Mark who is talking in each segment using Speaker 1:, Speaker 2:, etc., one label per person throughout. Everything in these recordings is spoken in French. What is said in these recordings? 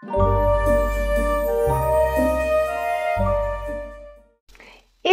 Speaker 1: Et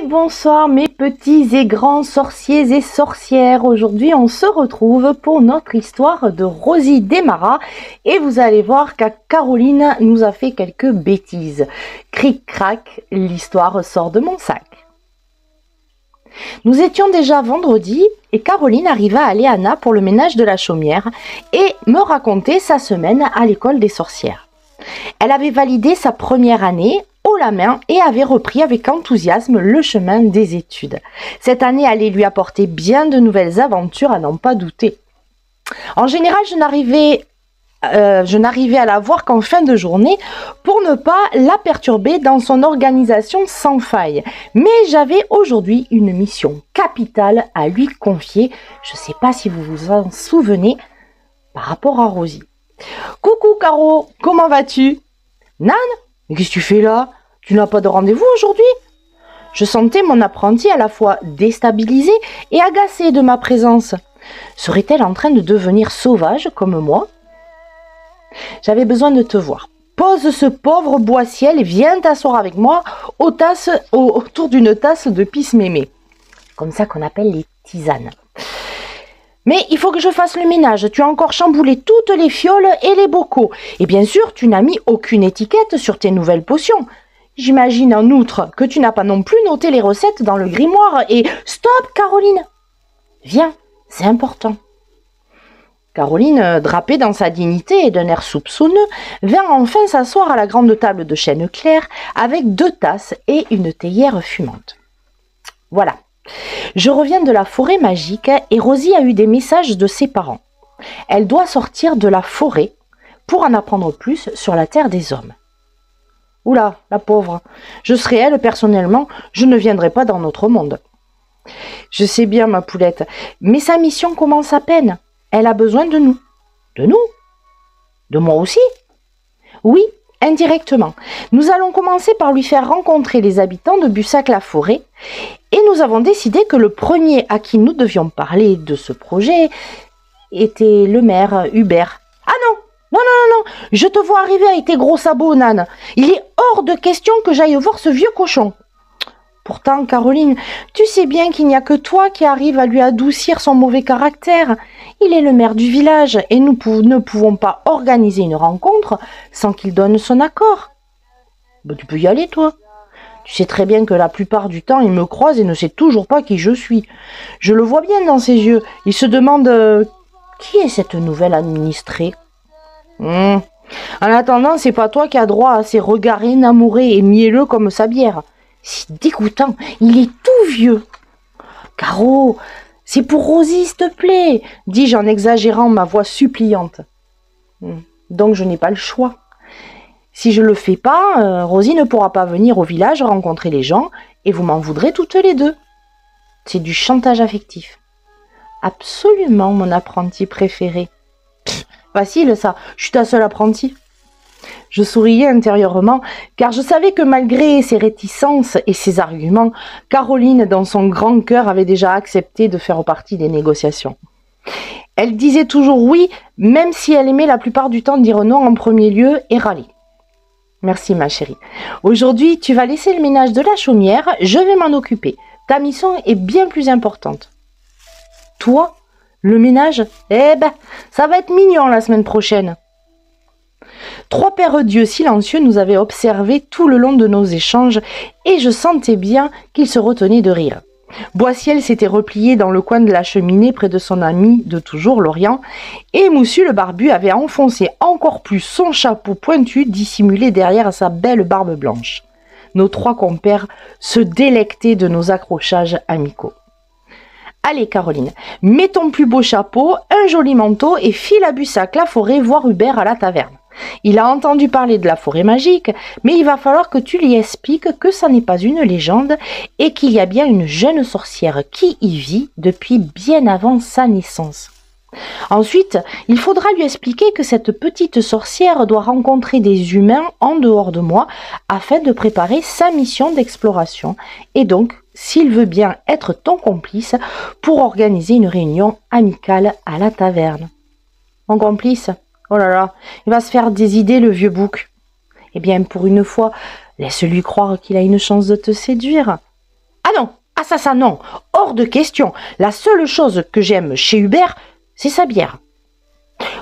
Speaker 1: bonsoir mes petits et grands sorciers et sorcières. Aujourd'hui on se retrouve pour notre histoire de Rosie Desmarais et vous allez voir que Caroline nous a fait quelques bêtises. Cric crac, l'histoire sort de mon sac. Nous étions déjà vendredi et Caroline arriva à Léana pour le ménage de la chaumière et me racontait sa semaine à l'école des sorcières. Elle avait validé sa première année haut la main et avait repris avec enthousiasme le chemin des études. Cette année allait lui apporter bien de nouvelles aventures à n'en pas douter. En général, je n'arrivais à la voir qu'en fin de journée pour ne pas la perturber dans son organisation sans faille. Mais j'avais aujourd'hui une mission capitale à lui confier. Je ne sais pas si vous vous en souvenez par rapport à Rosie. Coucou Caro, comment vas-tu? Nan, mais qu'est-ce que tu fais là? Tu n'as pas de rendez-vous aujourd'hui? Je sentais mon apprenti à la fois déstabilisé et agacé de ma présence. Serait-elle en train de devenir sauvage comme moi? J'avais besoin de te voir. Pose ce pauvre bois-ciel et viens t'asseoir avec moi autour d'une tasse de pisse-mémé. Comme ça qu'on appelle les tisanes. Mais il faut que je fasse le ménage. Tu as encore chamboulé toutes les fioles et les bocaux. Et bien sûr, tu n'as mis aucune étiquette sur tes nouvelles potions. J'imagine en outre que tu n'as pas non plus noté les recettes dans le grimoire. Et stop, Caroline! Viens, c'est important. Caroline, drapée dans sa dignité et d'un air soupçonneux, vint enfin s'asseoir à la grande table de chêne clair avec 2 tasses et une théière fumante. Voilà. Je reviens de la forêt magique et Rosie a eu des messages de ses parents. Elle doit sortir de la forêt pour en apprendre plus sur la terre des hommes. Oula, la pauvre, je serais elle personnellement, je ne viendrai pas dans notre monde. Je sais bien ma poulette, mais sa mission commence à peine. Elle a besoin de nous. De nous? De moi aussi? Oui, indirectement. Nous allons commencer par lui faire rencontrer les habitants de Bussac-la-Forêt et nous avons décidé que le premier à qui nous devions parler de ce projet était le maire Hubert. Ah non, non, non, non, non, je te vois arriver avec tes gros sabots, Nan. Il est hors de question que j'aille voir ce vieux cochon. Pourtant, Caroline, tu sais bien qu'il n'y a que toi qui arrive à lui adoucir son mauvais caractère. Il est le maire du village et nous ne pouvons pas organiser une rencontre sans qu'il donne son accord. Ben, tu peux y aller, toi. Tu sais très bien que la plupart du temps, il me croise et ne sait toujours pas qui je suis. Je le vois bien dans ses yeux. Il se demande qui est cette nouvelle administrée. En attendant, c'est pas toi qui as droit à ces regards énamourés et mielleux comme sa bière. C'est dégoûtant, il est tout vieux. Caro, c'est pour Rosie, s'il te plaît, dis-je en exagérant ma voix suppliante. Donc je n'ai pas le choix. Si je le fais pas, Rosie ne pourra pas venir au village rencontrer les gens et vous m'en voudrez toutes les deux. C'est du chantage affectif. Absolument, mon apprenti préféré. Facile ça, je suis ta seule apprentie. Je souriais intérieurement, car je savais que malgré ses réticences et ses arguments, Caroline, dans son grand cœur, avait déjà accepté de faire partie des négociations. Elle disait toujours oui, même si elle aimait la plupart du temps dire non en premier lieu et râler. Merci ma chérie. Aujourd'hui, tu vas laisser le ménage de la chaumière, je vais m'en occuper. Ta mission est bien plus importante. Toi, le ménage, eh ben, ça va être mignon la semaine prochaine. 3 paires d'yeux silencieux nous avaient observés tout le long de nos échanges et je sentais bien qu'ils se retenaient de rire. Boissiel s'était replié dans le coin de la cheminée près de son ami de toujours, Lorient, et Moussu le barbu avait enfoncé encore plus son chapeau pointu dissimulé derrière sa belle barbe blanche. Nos 3 compères se délectaient de nos accrochages amicaux. Allez Caroline, mets ton plus beau chapeau, un joli manteau et file à Bussac-la-Forêt voir Hubert à la taverne. Il a entendu parler de la forêt magique, mais il va falloir que tu lui expliques que ça n'est pas une légende et qu'il y a bien une jeune sorcière qui y vit depuis bien avant sa naissance. Ensuite, il faudra lui expliquer que cette petite sorcière doit rencontrer des humains en dehors de moi afin de préparer sa mission d'exploration et donc, s'il veut bien être ton complice pour organiser une réunion amicale à la taverne. Mon complice? Oh là là, il va se faire des idées le vieux bouc. Eh bien, pour une fois, laisse-lui croire qu'il a une chance de te séduire. Ah non, ah ça non, hors de question. La seule chose que j'aime chez Hubert, c'est sa bière.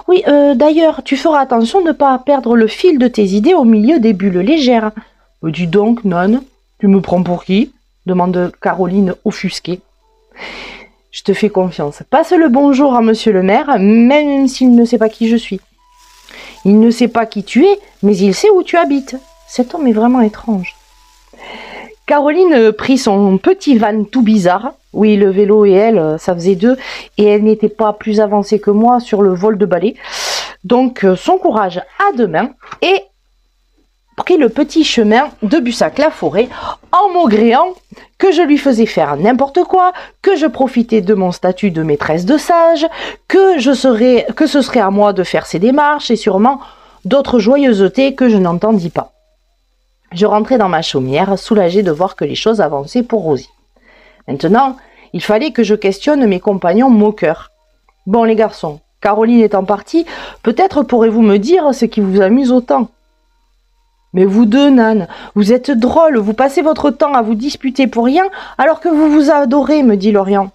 Speaker 1: Oui, d'ailleurs, tu feras attention de ne pas perdre le fil de tes idées au milieu des bulles légères. Dis donc, Nan, tu me prends pour qui? Demande Caroline offusquée. Je te fais confiance. Passe le bonjour à monsieur le maire, même s'il ne sait pas qui je suis. Il ne sait pas qui tu es, mais il sait où tu habites. Cet homme est vraiment étrange. Caroline prit son petit van tout bizarre. Oui, le vélo et elle, ça faisait deux, et elle n'était pas plus avancée que moi sur le vol de balai. Donc, son courage à deux mains, et prit le petit chemin de Bussac-la-Forêt en maugréant que je lui faisais faire n'importe quoi, que je profitais de mon statut de maîtresse de sage, que ce serait à moi de faire ses démarches et sûrement d'autres joyeusetés que je n'entendis pas. Je rentrais dans ma chaumière, soulagée de voir que les choses avançaient pour Rosie. Maintenant, il fallait que je questionne mes compagnons moqueurs. Bon les garçons, Caroline étant partie, peut-être pourrez-vous me dire ce qui vous amuse autant. Mais vous deux, Nan, vous êtes drôles, vous passez votre temps à vous disputer pour rien, alors que vous vous adorez, me dit Lorient.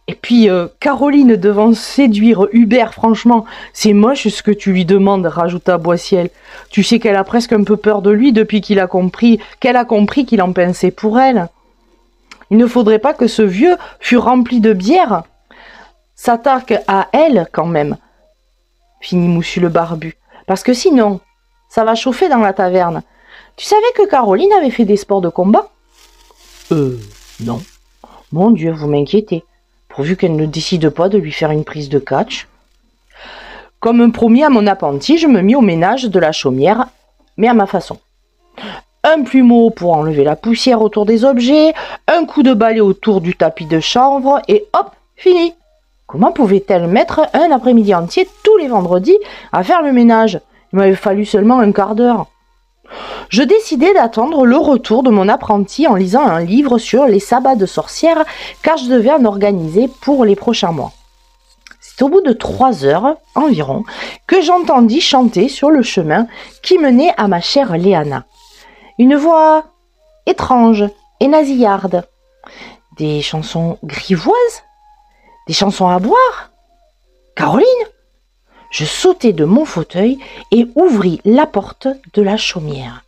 Speaker 1: Et puis, Caroline devant séduire Hubert, franchement, c'est moche ce que tu lui demandes, rajouta Boissiel. Tu sais qu'elle a presque un peu peur de lui depuis qu'elle a compris qu'il en pensait pour elle. Il ne faudrait pas que ce vieux fût rempli de bière. S'attaque à elle, quand même, finit Moussu le barbu, parce que sinon, ça va chauffer dans la taverne. Tu savais que Caroline avait fait des sports de combat? Non. Mon Dieu, vous m'inquiétez. Pourvu qu'elle ne décide pas de lui faire une prise de catch. Comme promis à mon apprenti, je me mis au ménage de la chaumière, mais à ma façon. Un plumeau pour enlever la poussière autour des objets, un coup de balai autour du tapis de chanvre, et hop, fini. Comment pouvait-elle mettre un après-midi entier tous les vendredis à faire le ménage? Il m'avait fallu seulement un quart d'heure. Je décidai d'attendre le retour de mon apprenti en lisant un livre sur les sabbats de sorcières, car je devais en organiser pour les prochains mois. C'est au bout de 3 heures environ que j'entendis chanter sur le chemin qui menait à ma chère Léana. Une voix étrange et nasillarde. Des chansons grivoises? Des chansons à boire? Caroline? Je sautai de mon fauteuil et ouvris la porte de la chaumière.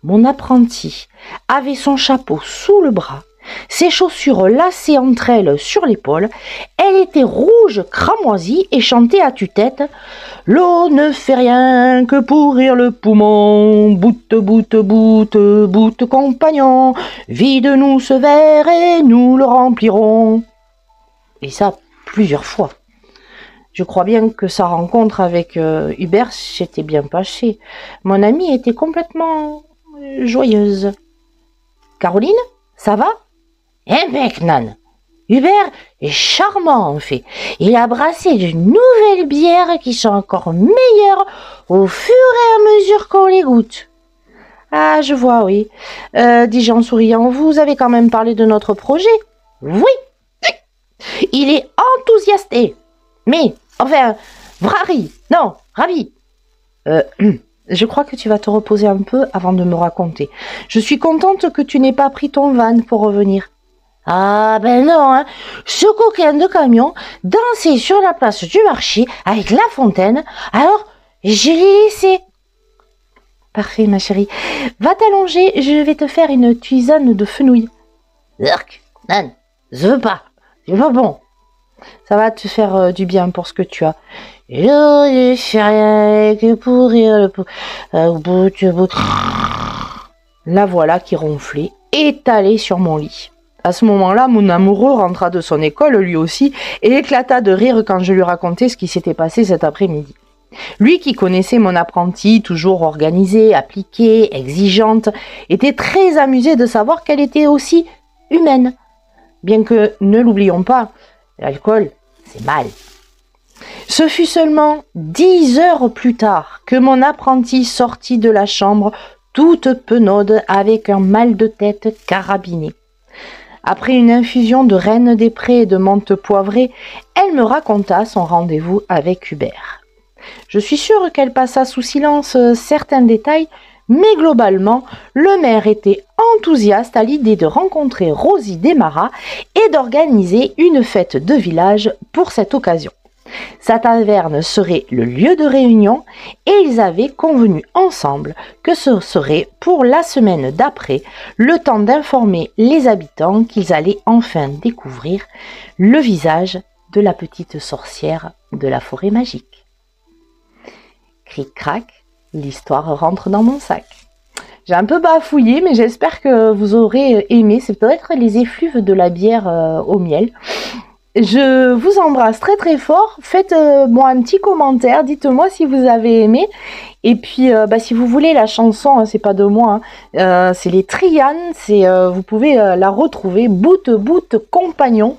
Speaker 1: Mon apprenti avait son chapeau sous le bras, ses chaussures lacées entre elles sur l'épaule. Elle était rouge cramoisie et chantait à tue-tête « L'eau ne fait rien que pourrir le poumon, boute, boute, boute, boute, compagnon, vide-nous ce verre et nous le remplirons. » Et ça, plusieurs fois. Je crois bien que sa rencontre avec Hubert s'était bien passée. Mon amie était complètement joyeuse. Caroline, ça va? Eh mec, Nan, Hubert est charmant en fait. Il a brassé de nouvelles bières qui sont encore meilleures au fur et à mesure qu'on les goûte. Ah, je vois, oui. Dis-je en souriant, vous avez quand même parlé de notre projet? Oui. Il est enthousiasté. Mais, enfin, ravi. Je crois que tu vas te reposer un peu avant de me raconter. Je suis contente que tu n'aies pas pris ton van pour revenir. Ah ben non, hein. Ce coquin de camion dansait sur la place du marché avec La Fontaine, alors je l'ai laissé. Parfait, ma chérie. Va t'allonger, je vais te faire une tisane de fenouil. Zirk, Nan, je veux pas. C'est pas bon. Ça va te faire du bien pour ce que tu as. Je ne fais rien que pourrir le bout. La voilà qui ronflait, étalée sur mon lit. À ce moment-là, mon amoureux rentra de son école lui aussi et éclata de rire quand je lui racontais ce qui s'était passé cet après-midi. Lui qui connaissait mon apprentie, toujours organisée, appliquée, exigeante, était très amusé de savoir qu'elle était aussi humaine. Bien que, ne l'oublions pas, l'alcool, c'est mal. Ce fut seulement 10 heures plus tard que mon apprentie sortit de la chambre toute penaude avec un mal de tête carabiné. Après une infusion de reine des prés et de menthe poivrée, elle me raconta son rendez-vous avec Hubert. Je suis sûre qu'elle passa sous silence certains détails, mais globalement, le maire était enthousiaste à l'idée de rencontrer Rosie Desmarais et d'organiser une fête de village pour cette occasion. Sa taverne serait le lieu de réunion et ils avaient convenu ensemble que ce serait pour la semaine d'après le temps d'informer les habitants qu'ils allaient enfin découvrir le visage de la petite sorcière de la forêt magique. Cric-crac, l'histoire rentre dans mon sac. J'ai un peu bafouillé, mais j'espère que vous aurez aimé. C'est peut-être les effluves de la bière au miel. Je vous embrasse très très fort. Faites-moi un petit commentaire. Dites-moi si vous avez aimé. Et puis, si vous voulez la chanson, hein, c'est pas de moi, hein, c'est les Trianes. Vous pouvez la retrouver. Bout bout compagnon.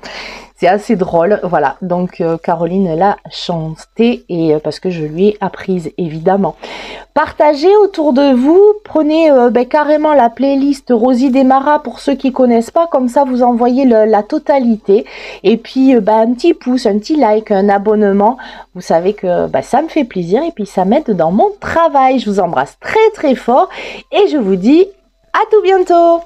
Speaker 1: C'est assez drôle, voilà. Donc Caroline l'a chantée et parce que je lui ai apprise évidemment. Partagez autour de vous, prenez carrément la playlist Rosie Desmarais pour ceux qui connaissent pas, comme ça vous envoyez la totalité. Et puis un petit pouce, un petit like, un abonnement. Vous savez que ça me fait plaisir et puis ça m'aide dans mon travail. Je vous embrasse très très fort et je vous dis à tout bientôt.